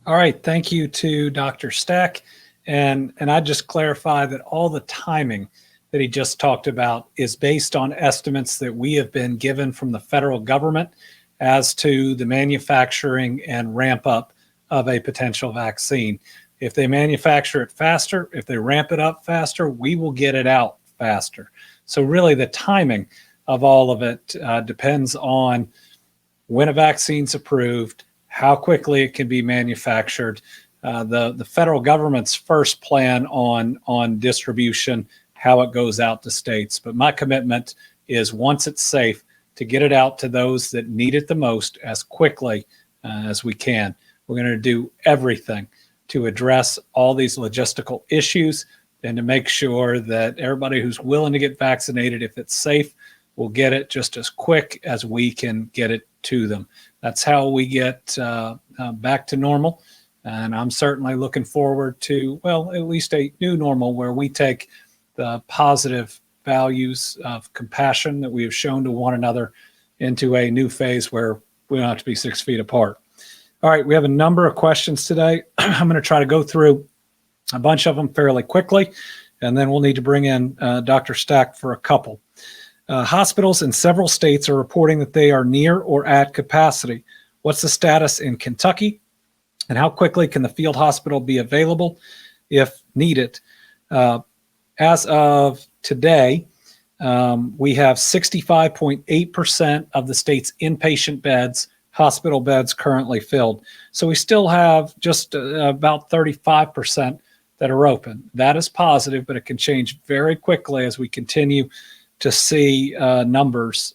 All right. Thank you to Dr. Stack. And I just clarify that all the timing that he just talked about is based on estimates that we have been given from the federal government as to the manufacturing and ramp up of a potential vaccine. If they manufacture it faster, if they ramp it up faster, we will get it out faster. So really the timing of all of it depends on when a vaccine's approved, how quickly it can be manufactured, the federal government's first plan on distribution, how it goes out to states. But my commitment is, once it's safe, to get it out to those that need it the most as quickly as we can. We're going to do everything to address all these logistical issues and to make sure that everybody who's willing to get vaccinated, if it's safe, will get it just as quick as we can get it to them. That's how we get back to normal. And I'm certainly looking forward to, well, at least a new normal where we take the positive values of compassion that we have shown to one another into a new phase where we don't have to be 6 feet apart. All right, we have a number of questions today. I'm going to try to go through a bunch of them fairly quickly, and then we'll need to bring in Dr. Stack for a couple. Hospitals in several states are reporting that they are near or at capacity. What's the status in Kentucky, and how quickly can the field hospital be available if needed? As of today, we have 65.8% of the state's inpatient beds, hospital beds, currently filled. So we still have just about 35% that are open. That is positive, but it can change very quickly as we continue to see numbers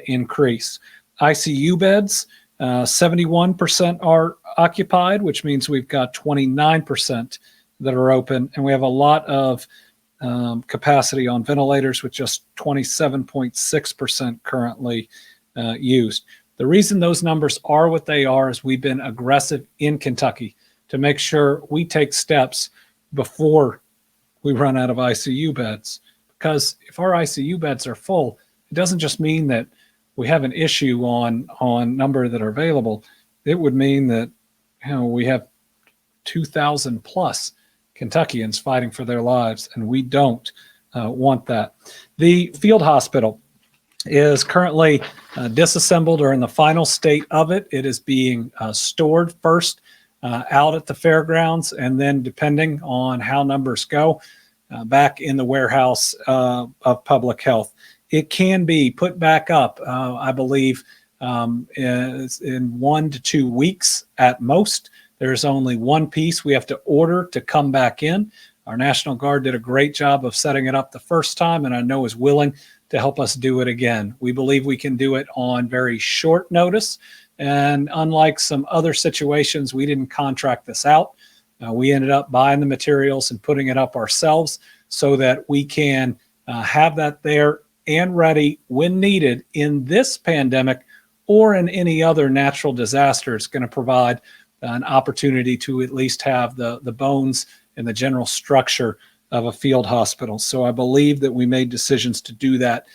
increase. ICU beds, 71% are occupied, which means we've got 29% that are open, and we have a lot of capacity on ventilators with just 27.6% currently used. The reason those numbers are what they are is we've been aggressive in Kentucky to make sure we take steps before we run out of ICU beds. Because if our ICU beds are full, it doesn't just mean that we have an issue on number that are available. It would mean that, you know, we have 2,000 plus Kentuckians fighting for their lives, and we don't want that. The field hospital is currently disassembled or in the final state of it. It is being stored first out at the fairgrounds, and then, depending on how numbers go, back in the warehouse of public health. It can be put back up, I believe, in 1 to 2 weeks at most. There's only one piece we have to order to come back in. Our National Guard did a great job of setting it up the first time, and I know is willing to help us do it again. We believe we can do it on very short notice. And unlike some other situations, we didn't contract this out. We ended up buying the materials and putting it up ourselves so that we can have that there and ready when needed in this pandemic or in any other natural disaster. It's going to provide an opportunity to at least have the bones and the general structure of a field hospital. So I believe that we made decisions to do that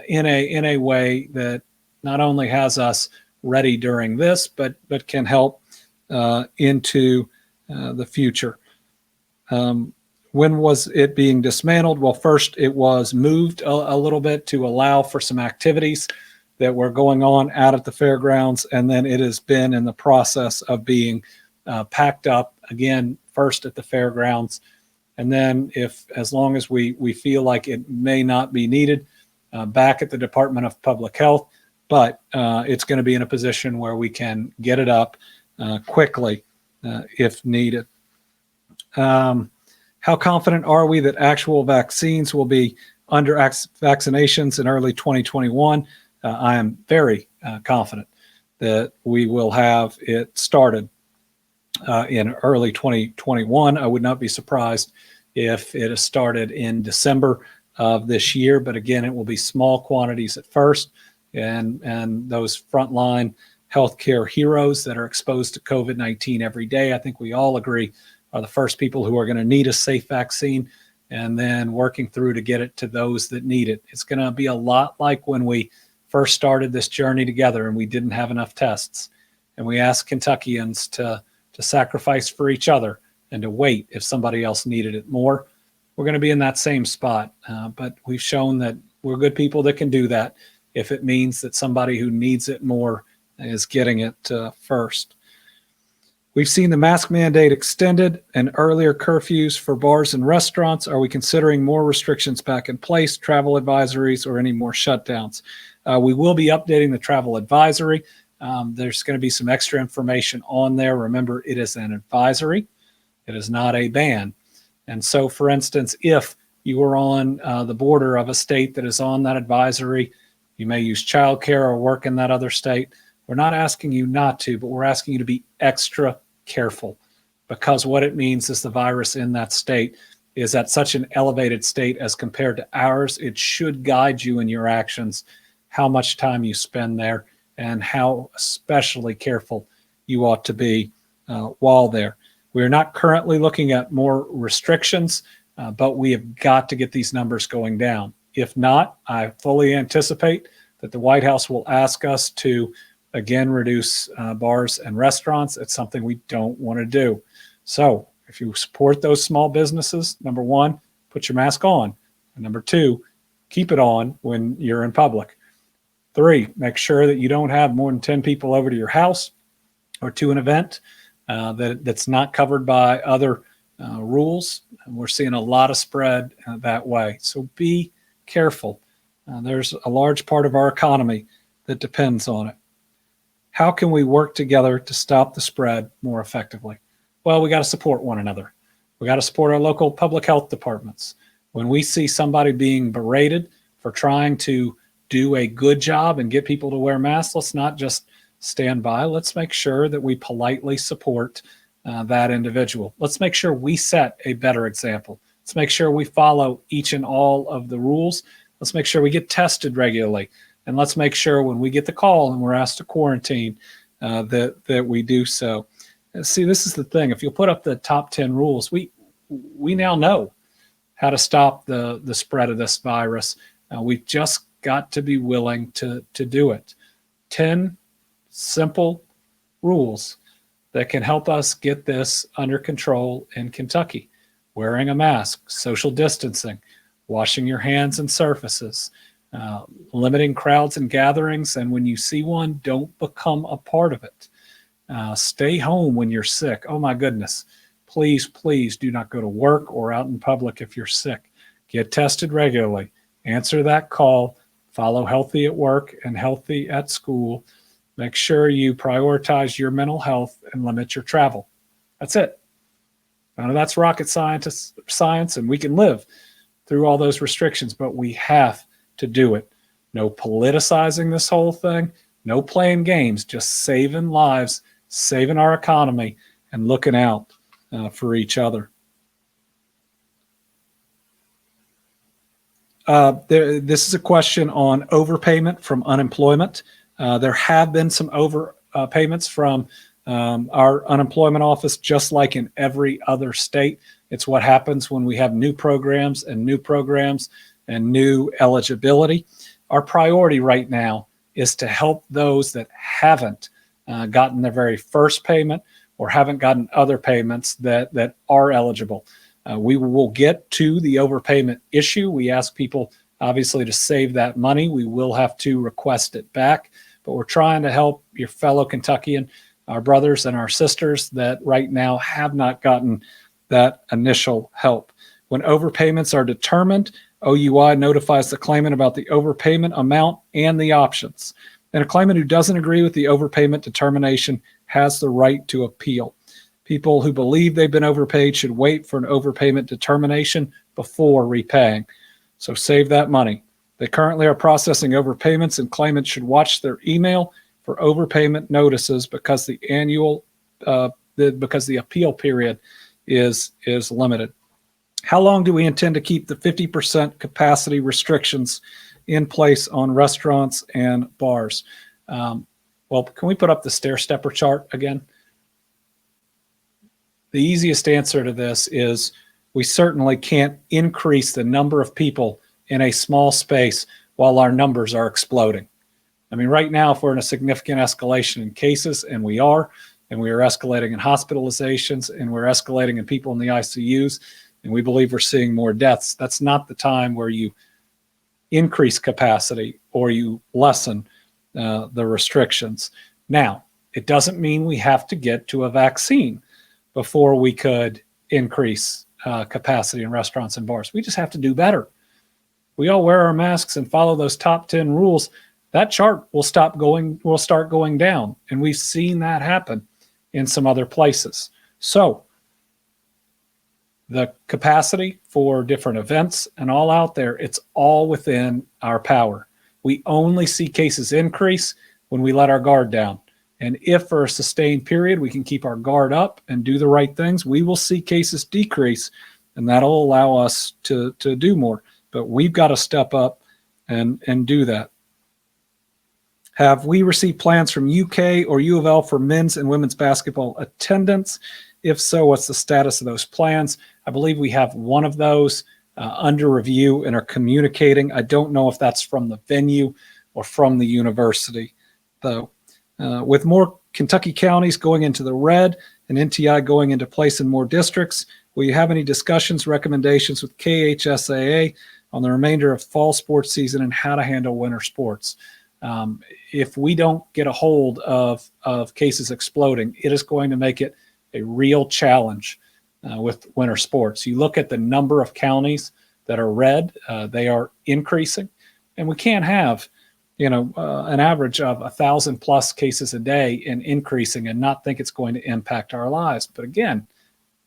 in a way that not only has us ready during this, but can help into the future. When was it being dismantled? Well, first it was moved a little bit to allow for some activities that were going on out at the fairgrounds, and then it has been in the process of being packed up again, first at the fairgrounds And then as long as we feel like it may not be needed, back at the Department of Public Health, but it's going to be in a position where we can get it up quickly if needed. How confident are we that actual vaccines will be under vaccinations in early 2021? I am very confident that we will have it started in early 2021. I would not be surprised if it is started in December of this year, but again, it will be small quantities at first, and those frontline healthcare heroes that are exposed to COVID-19 every day, I think we all agree, are the first people who are going to need a safe vaccine, and then working through to get it to those that need it. It's going to be a lot like when we first started this journey together and we didn't have enough tests, and we asked Kentuckians to sacrifice for each other and to wait if somebody else needed it more. We're going to be in that same spot, but we've shown that we're good people that can do that if it means that somebody who needs it more is getting it first. We've seen the mask mandate extended and earlier curfews for bars and restaurants. Are we considering more restrictions back in place, travel advisories, or any more shutdowns? We will be updating the travel advisory. There's going to be some extra information on there. Remember, it is an advisory. It is not a ban. And so, for instance, if you are on the border of a state that is on that advisory, you may use childcare or work in that other state. We're not asking you not to, but we're asking you to be extra careful, because what it means is the virus in that state is at such an elevated state as compared to ours. It should guide you in your actions, how much time you spend there, and how especially careful you ought to be while there. We're not currently looking at more restrictions, but we have got to get these numbers going down. If not, I fully anticipate that the White House will ask us to again reduce bars and restaurants. It's something we don't want to do. So if you support those small businesses, number one, put your mask on. And number two, keep it on when you're in public. 3, make sure that you don't have more than 10 people over to your house or to an event that's not covered by other rules. And we're seeing a lot of spread that way. So be careful. There's a large part of our economy that depends on it. How can we work together to stop the spread more effectively? Well, we got to support one another. We got to support our local public health departments. When we see somebody being berated for trying to do a good job and get people to wear masks, let's not just stand by. Let's make sure that we politely support that individual. Let's make sure we set a better example. Let's make sure we follow each and all of the rules. Let's make sure we get tested regularly. And let's make sure when we get the call and we're asked to quarantine that we do so. And see, this is the thing. If you'll put up the top 10 rules, we now know how to stop the spread of this virus. We've just got to be willing to do it. 10 simple rules that can help us get this under control in Kentucky. Wearing a mask, social distancing, washing your hands and surfaces, limiting crowds and gatherings, and when you see one, don't become a part of it. Stay home when you're sick. Oh my goodness. Please, please do not go to work or out in public if you're sick. Get tested regularly. Answer that call. Follow healthy at work and healthy at school. Make sure you prioritize your mental health and limit your travel. That's it. None of that's rocket science, and we can live through all those restrictions, but we have to do it. No politicizing this whole thing, no playing games, just saving lives, saving our economy, and looking out for each other. This is a question on overpayment from unemployment. There have been some overpayments from our unemployment office, just like in every other state. It's what happens when we have new programs and new eligibility. Our priority right now is to help those that haven't gotten their very first payment or haven't gotten other payments that are eligible. We will get to the overpayment issue. We ask people, obviously, to save that money. We will have to request it back, but we're trying to help your fellow Kentuckian, our brothers and our sisters that right now have not gotten that initial help. When overpayments are determined, OUI notifies the claimant about the overpayment amount and the options. And a claimant who doesn't agree with the overpayment determination has the right to appeal. People who believe they've been overpaid should wait for an overpayment determination before repaying. So save that money. They currently are processing overpayments, and claimants should watch their email for overpayment notices because the appeal period is limited. How long do we intend to keep the 50% capacity restrictions in place on restaurants and bars? Well, can we put up the stair stepper chart again? The easiest answer to this is we certainly can't increase the number of people in a small space while our numbers are exploding. I mean, right now, if we're in a significant escalation in cases, and we are escalating in hospitalizations, and we're escalating in people in the ICUs, and we believe we're seeing more deaths, that's not the time where you increase capacity or you lessen the restrictions. Now, it doesn't mean we have to get to a vaccine before we could increase capacity in restaurants and bars. We just have to do better. We all wear our masks and follow those top 10 rules. That chart will start going down. And we've seen that happen in some other places. So the capacity for different events and all out there, it's all within our power. We only see cases increase when we let our guard down. And if for a sustained period we can keep our guard up and do the right things, we will see cases decrease, and that'll allow us to do more. But we've got to step up and do that. Have we received plans from UK or U of L for men's and women's basketball attendance? If so, what's the status of those plans? I believe we have one of those under review and are communicating. I don't know if that's from the venue or from the university, though. With more Kentucky counties going into the red and NTI going into place in more districts, will you have any discussions, recommendations with KHSAA on the remainder of fall sports season and how to handle winter sports? If we don't get a hold of cases exploding, it is going to make it a real challenge with winter sports. You look at the number of counties that are red, they are increasing, and we can't have an average of 1,000 plus cases a day and increasing and not think it's going to impact our lives. But again,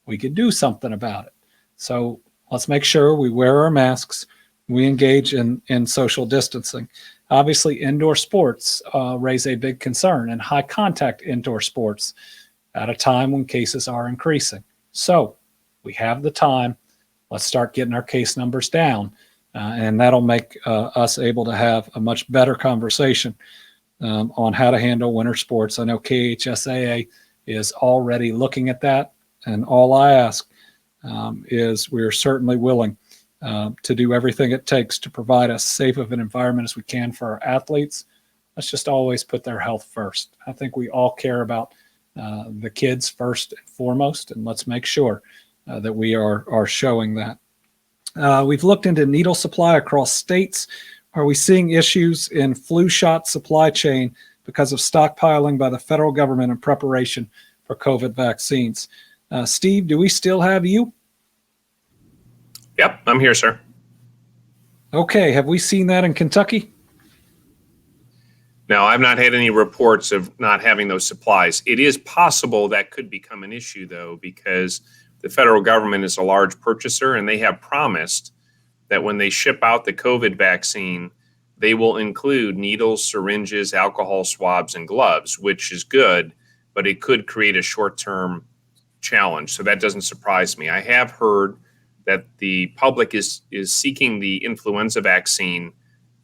we could do something about it. So let's make sure we wear our masks, we engage in social distancing. Obviously, indoor sports raise a big concern, and high contact indoor sports at a time when cases are increasing. So we have the time. Let's start getting our case numbers down. And that'll make us able to have a much better conversation on how to handle winter sports. I know KHSAA is already looking at that. And all I ask is we're certainly willing to do everything it takes to provide as safe of an environment as we can for our athletes. Let's just always put their health first. I think we all care about the kids first and foremost, and let's make sure that we are showing that. We've looked into needle supply across states. Are we seeing issues in flu shot supply chain because of stockpiling by the federal government in preparation for COVID vaccines? Steve, do we still have you? Yep, I'm here, sir. Okay, have we seen that in Kentucky? No, I've not had any reports of not having those supplies. It is possible that could become an issue, though, because the federal government is a large purchaser, and they have promised that when they ship out the COVID vaccine, they will include needles, syringes, alcohol swabs, and gloves, which is good, but it could create a short-term challenge. So that doesn't surprise me. I have heard that the public is seeking the influenza vaccine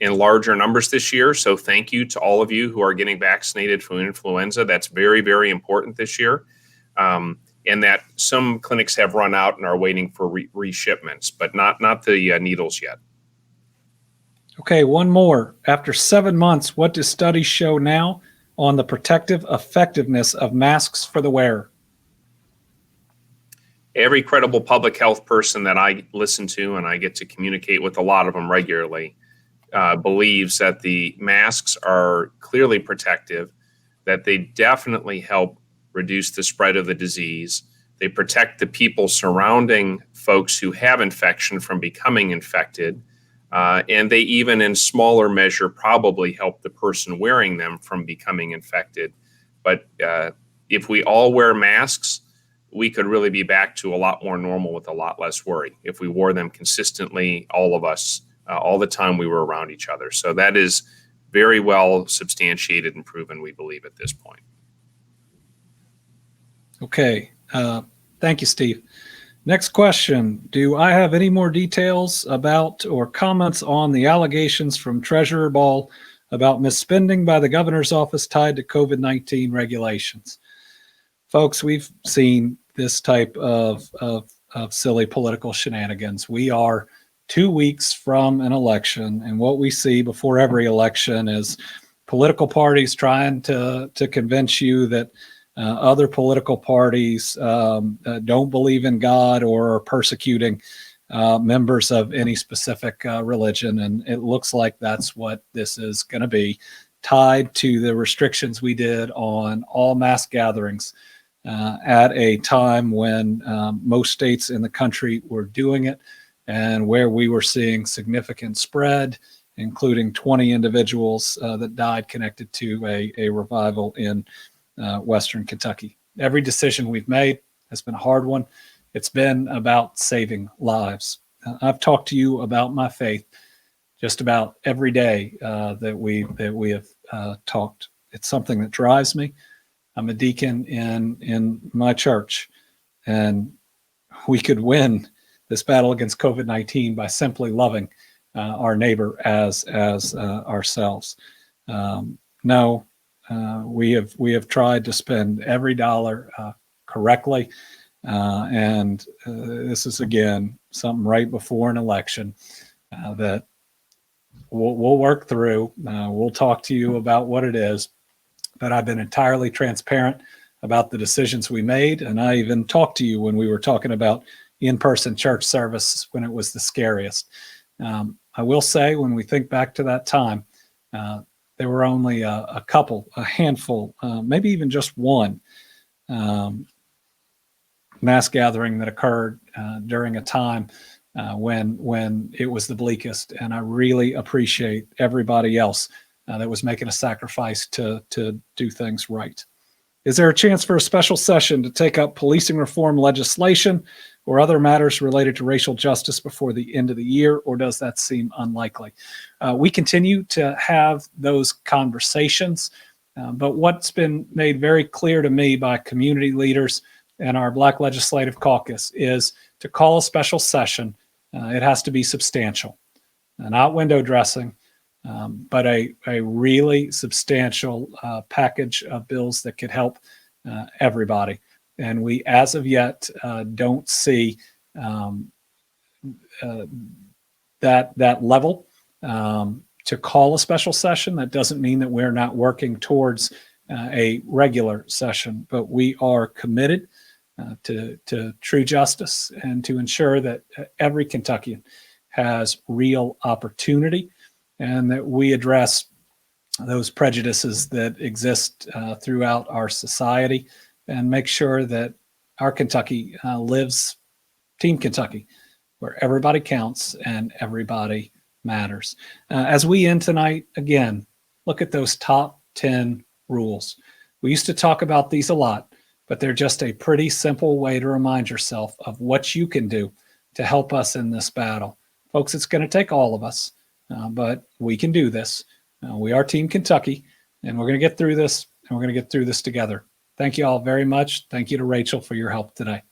in larger numbers this year. So thank you to all of you who are getting vaccinated for influenza. That's very, very important this year. And that some clinics have run out and are waiting for reshipments, but not the needles yet. Okay, one more. After 7 months, what do studies show now on the protective effectiveness of masks for the wearer? Every credible public health person that I listen to, and I get to communicate with a lot of them regularly, believes that the masks are clearly protective, that they definitely help reduce the spread of the disease. They protect the people surrounding folks who have infection from becoming infected. And they even, in smaller measure, probably help the person wearing them from becoming infected. But if we all wear masks, we could really be back to a lot more normal with a lot less worry if we wore them consistently, all of us, all the time we were around each other. So that is very well substantiated and proven, we believe, at this point. Okay. Thank you, Steve. Next question. Do I have any more details about or comments on the allegations from Treasurer Ball about misspending by the governor's office tied to COVID-19 regulations? Folks, we've seen this type of silly political shenanigans. We are 2 weeks from an election, and what we see before every election is political parties trying to convince you that other political parties don't believe in God or are persecuting members of any specific religion. And it looks like that's what this is going to be, tied to the restrictions we did on all mass gatherings at a time when most states in the country were doing it, and where we were seeing significant spread, including 20 individuals that died connected to a revival in Western Kentucky. Every decision we've made has been a hard one. It's been about saving lives. I've talked to you about my faith just about every day that we have talked. It's something that drives me. I'm a deacon in my church, and we could win this battle against COVID-19 by simply loving our neighbor as ourselves. No. We have tried to spend every dollar correctly, and this is again something right before an election that we'll work through. We'll talk to you about what it is, but I've been entirely transparent about the decisions we made, and I even talked to you when we were talking about in-person church service when it was the scariest. I will say, when we think back to that time, there were only a handful, maybe even just one mass gathering that occurred during a time when it was the bleakest. And I really appreciate everybody else that was making a sacrifice to do things right. Is there a chance for a special session to take up policing reform legislation or other matters related to racial justice before the end of the year, or does that seem unlikely? We continue to have those conversations, but what's been made very clear to me by community leaders and our Black Legislative Caucus is to call a special session. It has to be substantial, not window dressing, but a really substantial package of bills that could help everybody. And we, as of yet, don't see that level to call a special session. That doesn't mean that we're not working towards a regular session, but we are committed to true justice and to ensure that every Kentuckian has real opportunity, and that we address those prejudices that exist throughout our society, and make sure that our Kentucky lives Team Kentucky, where everybody counts and everybody matters. As we end tonight, again, look at those top 10 rules. We used to talk about these a lot, but they're just a pretty simple way to remind yourself of what you can do to help us in this battle. Folks, it's going to take all of us, but we can do this. We are Team Kentucky, and we're going to get through this, and we're going to get through this together. Thank you all very much. Thank you to Rachel for your help today.